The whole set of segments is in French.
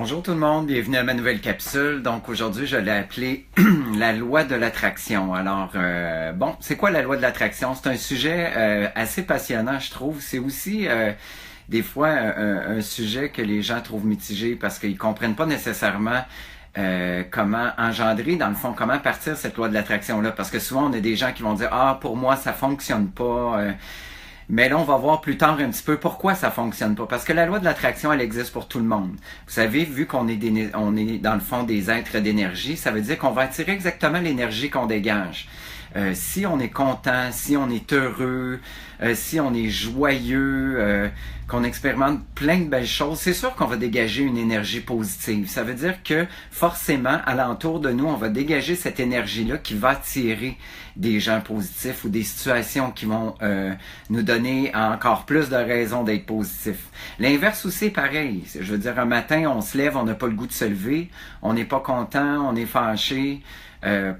Bonjour tout le monde, bienvenue à ma nouvelle capsule. Donc aujourd'hui, je l'ai appelée la loi de l'attraction. Alors, c'est quoi la loi de l'attraction? C'est un sujet assez passionnant, je trouve. C'est aussi des fois un sujet que les gens trouvent mitigé parce qu'ils comprennent pas nécessairement comment engendrer, dans le fond, comment partir cette loi de l'attraction-là. Parce que souvent, on a des gens qui vont dire « Ah, pour moi, ça fonctionne pas. Mais là, on va voir plus tard un petit peu pourquoi ça fonctionne pas. Parce que la loi de l'attraction, elle existe pour tout le monde. Vous savez, vu qu'on est, on est dans le fond des êtres d'énergie, ça veut dire qu'on va attirer exactement l'énergie qu'on dégage. Si on est content, si on est heureux, si on est joyeux, qu'on expérimente plein de belles choses, c'est sûr qu'on va dégager une énergie positive. Ça veut dire que forcément, alentour de nous, on va dégager cette énergie-là qui va attirer des gens positifs ou des situations qui vont nous donner encore plus de raisons d'être positifs. L'inverse aussi est pareil. Je veux dire, un matin, on se lève, on n'a pas le goût de se lever, on n'est pas content, on est fâché,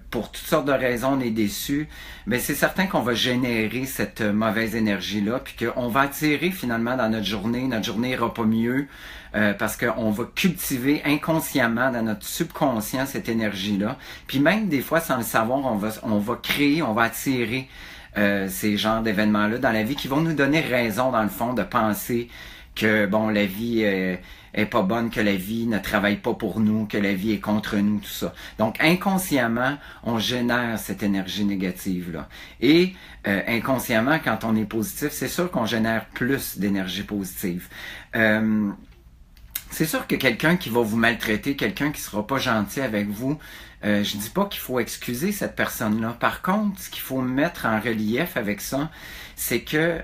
pour toutes sortes de raisons, on est déçu, mais c'est certain qu'on va générer cette mauvaise énergie-là, puis qu'on va attirer finalement dans notre journée n'ira pas mieux, parce qu'on va cultiver inconsciemment dans notre subconscient cette énergie-là, puis même des fois sans le savoir, on va créer, on va attirer ces genres d'événements-là dans la vie qui vont nous donner raison dans le fond de penser que bon, la vie est pas bonne, que la vie ne travaille pas pour nous, que la vie est contre nous, tout ça. Donc, inconsciemment, on génère cette énergie négative-là. Et inconsciemment, quand on est positif, c'est sûr qu'on génère plus d'énergie positive. C'est sûr que quelqu'un qui va vous maltraiter, quelqu'un qui sera pas gentil avec vous, je dis pas qu'il faut excuser cette personne-là. Par contre, ce qu'il faut mettre en relief avec ça, c'est que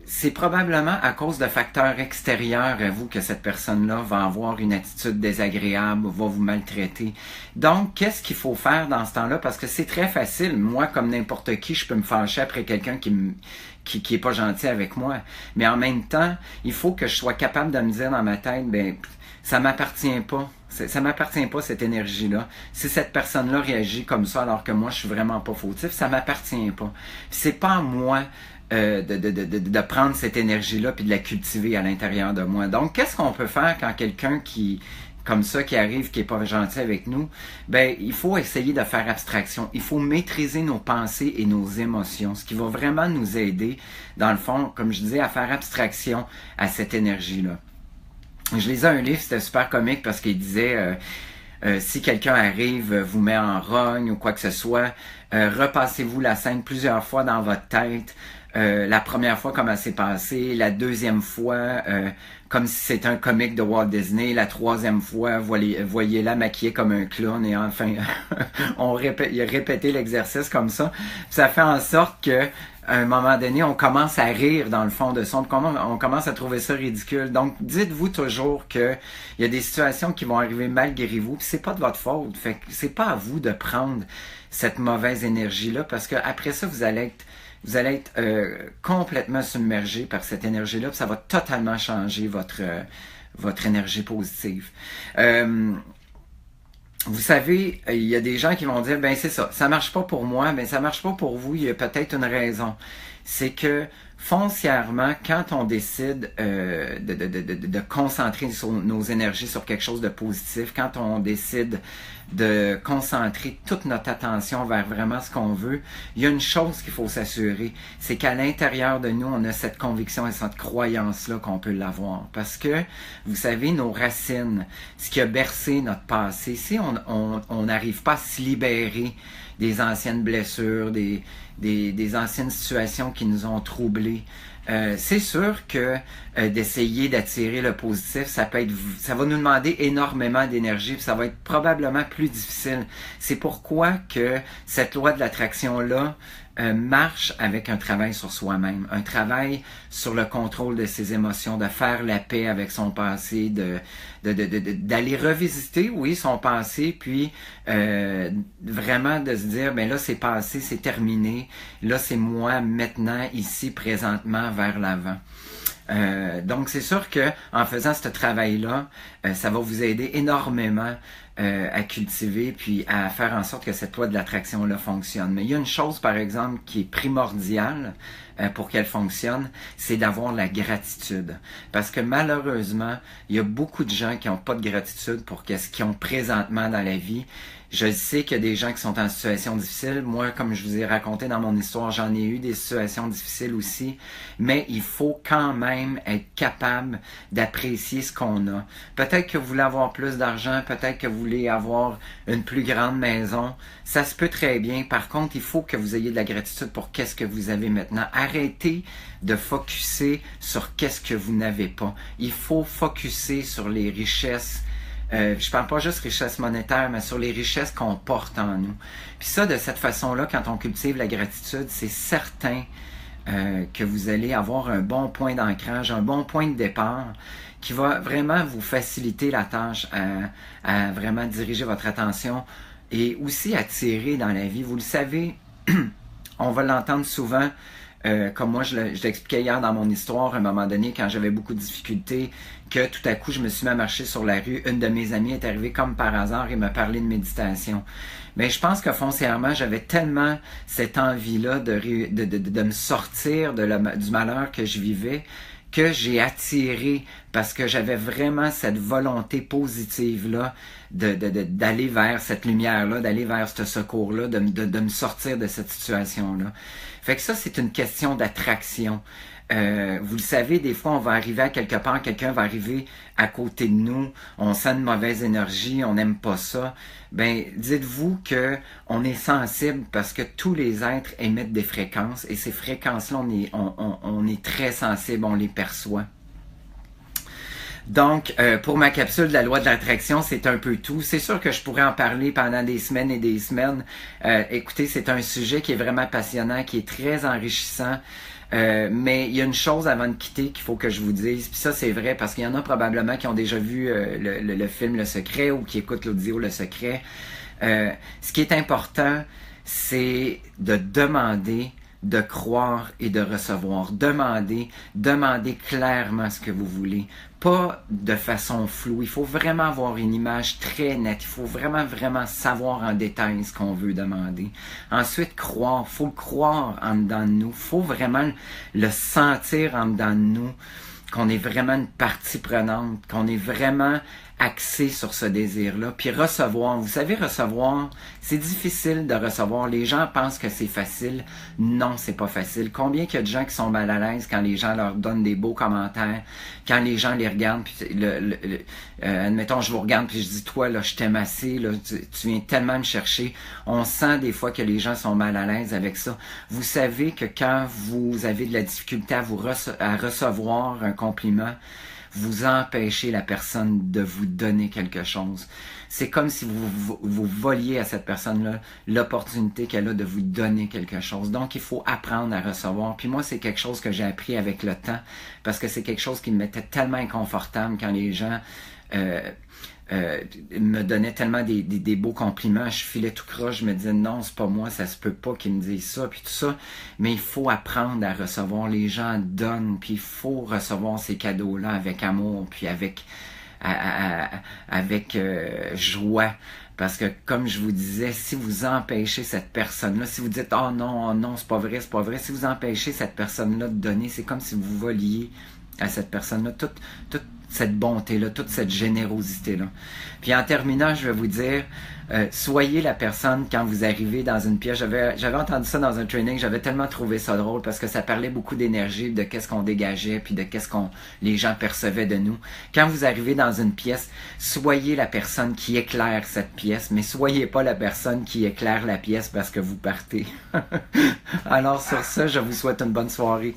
c'est probablement à cause de facteurs extérieurs à vous que cette personne-là va avoir une attitude désagréable, va vous maltraiter. Donc, qu'est-ce qu'il faut faire dans ce temps-là? Parce que c'est très facile. Moi, comme n'importe qui, je peux me fâcher après quelqu'un qui est pas gentil avec moi. Mais en même temps, il faut que je sois capable de me dire dans ma tête, ben, ça m'appartient pas. Ça m'appartient pas, cette énergie-là. Si cette personne-là réagit comme ça alors que moi, je suis vraiment pas fautif, ça m'appartient pas. C'est pas à moi de prendre cette énergie-là puis de la cultiver à l'intérieur de moi. Donc, qu'est-ce qu'on peut faire quand quelqu'un comme ça, qui arrive, qui est pas gentil avec nous? Ben, il faut essayer de faire abstraction. Il faut maîtriser nos pensées et nos émotions, ce qui va vraiment nous aider, dans le fond, comme je disais, à faire abstraction à cette énergie-là. Je lisais un livre, c'était super comique parce qu'il disait si quelqu'un arrive, vous met en rogne ou quoi que ce soit, repassez-vous la scène plusieurs fois dans votre tête. La première fois comme elle s'est passée, la deuxième fois comme si c'était un comique de Walt Disney, la troisième fois voyez-la maquillée comme un clown et enfin il a répété l'exercice comme ça. Ça fait en sorte que à un moment donné, on commence à rire dans le fond de ça, on commence à trouver ça ridicule. Donc, dites-vous toujours que il y a des situations qui vont arriver malgré vous, puis c'est pas de votre faute. Fait que c'est pas à vous de prendre cette mauvaise énergie-là, parce que après ça, vous allez être complètement submergé par cette énergie-là, puis ça va totalement changer votre énergie positive. Vous savez, il y a des gens qui vont dire, ben c'est ça marche pas pour moi, ben ça marche pas pour vous, il y a peut-être une raison. C'est que foncièrement, quand on décide de concentrer nos énergies sur quelque chose de positif, quand on décide de concentrer toute notre attention vers vraiment ce qu'on veut, il y a une chose qu'il faut s'assurer, c'est qu'à l'intérieur de nous, on a cette conviction et cette croyance-là qu'on peut l'avoir. Parce que, vous savez, nos racines, ce qui a bercé notre passé, si on n'arrive pas à se libérer des anciennes blessures, des anciennes situations qui nous ont troublés, c'est sûr que d'essayer d'attirer le positif, ça va nous demander énormément d'énergie, puis ça va être probablement plus difficile. C'est pourquoi que cette loi de l'attraction-là marche avec un travail sur soi-même, un travail sur le contrôle de ses émotions, de faire la paix avec son passé, d'aller revisiter, oui, son passé, puis vraiment de se dire, ben là, c'est passé, c'est terminé, là, c'est moi, maintenant, ici, présentement, vers l'avant. Donc, c'est sûr que en faisant ce travail-là, ça va vous aider énormément à cultiver, puis à faire en sorte que cette loi de l'attraction-là fonctionne. Mais il y a une chose, par exemple, qui est primordiale pour qu'elle fonctionne, c'est d'avoir la gratitude. Parce que malheureusement, il y a beaucoup de gens qui n'ont pas de gratitude pour ce qu'ils ont présentement dans la vie. Je sais qu'il y a des gens qui sont en situation difficile. Moi, comme je vous ai raconté dans mon histoire, j'en ai eu des situations difficiles aussi. Mais il faut quand même être capable d'apprécier ce qu'on a. Peut-être que vous voulez avoir plus d'argent, peut-être que vous voulez avoir une plus grande maison. Ça se peut très bien. Par contre, il faut que vous ayez de la gratitude pour qu'est-ce que vous avez maintenant. Arrêtez de focusser sur qu'est-ce que vous n'avez pas. Il faut focusser sur les richesses. Je parle pas juste richesse monétaire, mais sur les richesses qu'on porte en nous. Puis ça, de cette façon-là, quand on cultive la gratitude, c'est certain que vous allez avoir un bon point d'ancrage, un bon point de départ qui va vraiment vous faciliter la tâche à vraiment diriger votre attention et aussi attirer dans la vie. Vous le savez, on va l'entendre souvent. Comme moi, je l'expliquais hier dans mon histoire, à un moment donné, quand j'avais beaucoup de difficultés, que tout à coup, je me suis mis à marcher sur la rue. Une de mes amies est arrivée comme par hasard et m'a parlé de méditation. Mais je pense que foncièrement, j'avais tellement cette envie-là de me sortir du malheur que je vivais, que j'ai attiré, parce que j'avais vraiment cette volonté positive-là d'aller vers cette lumière-là, d'aller vers ce secours-là, de me sortir de cette situation-là. Fait que ça, c'est une question d'attraction. Vous le savez, des fois, on va arriver à quelque part, quelqu'un va arriver à côté de nous, on sent une mauvaise énergie, on n'aime pas ça. Ben, dites-vous que on est sensible parce que tous les êtres émettent des fréquences et ces fréquences-là, on est très sensible, on les perçoit. Donc, pour ma capsule de la loi de l'attraction, c'est un peu tout. C'est sûr que je pourrais en parler pendant des semaines et des semaines. Écoutez, c'est un sujet qui est vraiment passionnant, qui est très enrichissant. Mais il y a une chose avant de quitter qu'il faut que je vous dise, puis ça c'est vrai parce qu'il y en a probablement qui ont déjà vu le film Le Secret ou qui écoutent l'audio Le Secret. Ce qui est important, c'est de demander, de croire et de recevoir. Demandez clairement ce que vous voulez. Pas de façon floue. Il faut vraiment avoir une image très nette. Il faut vraiment savoir en détail ce qu'on veut demander. Ensuite, croire. Il faut le croire en dedans de nous. Il faut vraiment le sentir en dedans de nous. Qu'on est vraiment une partie prenante. Qu'on est vraiment axé sur ce désir-là. Puis recevoir. Vous savez, recevoir, c'est difficile de recevoir. Les gens pensent que c'est facile. Non, c'est pas facile. Combien qu'il y a de gens qui sont mal à l'aise quand les gens leur donnent des beaux commentaires, quand les gens les regardent, puis admettons, je vous regarde, puis je dis, toi, là, je t'aime assez, là, tu viens tellement me chercher. On sent des fois que les gens sont mal à l'aise avec ça. Vous savez que quand vous avez de la difficulté à recevoir un compliment, vous empêchez la personne de vous donner quelque chose. C'est comme si vous voliez à cette personne-là l'opportunité qu'elle a de vous donner quelque chose. Donc, il faut apprendre à recevoir. Puis moi, c'est quelque chose que j'ai appris avec le temps parce que c'est quelque chose qui me mettait tellement inconfortable quand les gens me donnaient tellement des beaux compliments. Je filais tout croche, je me disais non, c'est pas moi, ça se peut pas qu'ils me disent ça, puis tout ça. Mais il faut apprendre à recevoir. Les gens donnent, puis il faut recevoir ces cadeaux-là avec amour, puis avec joie. Parce que, comme je vous disais, si vous empêchez cette personne-là, si vous dites « Oh non, c'est pas vrai, c'est pas vrai », si vous empêchez cette personne-là de donner, c'est comme si vous voliez à cette personne-là toute cette bonté-là, toute cette générosité-là. Puis en terminant, je vais vous dire, soyez la personne quand vous arrivez dans une pièce. J'avais entendu ça dans un training, j'avais tellement trouvé ça drôle parce que ça parlait beaucoup d'énergie, de qu'est-ce qu'on dégageait, puis de qu'est-ce les gens percevaient de nous. Quand vous arrivez dans une pièce, soyez la personne qui éclaire cette pièce, mais soyez pas la personne qui éclaire la pièce parce que vous partez. Alors sur ça, je vous souhaite une bonne soirée.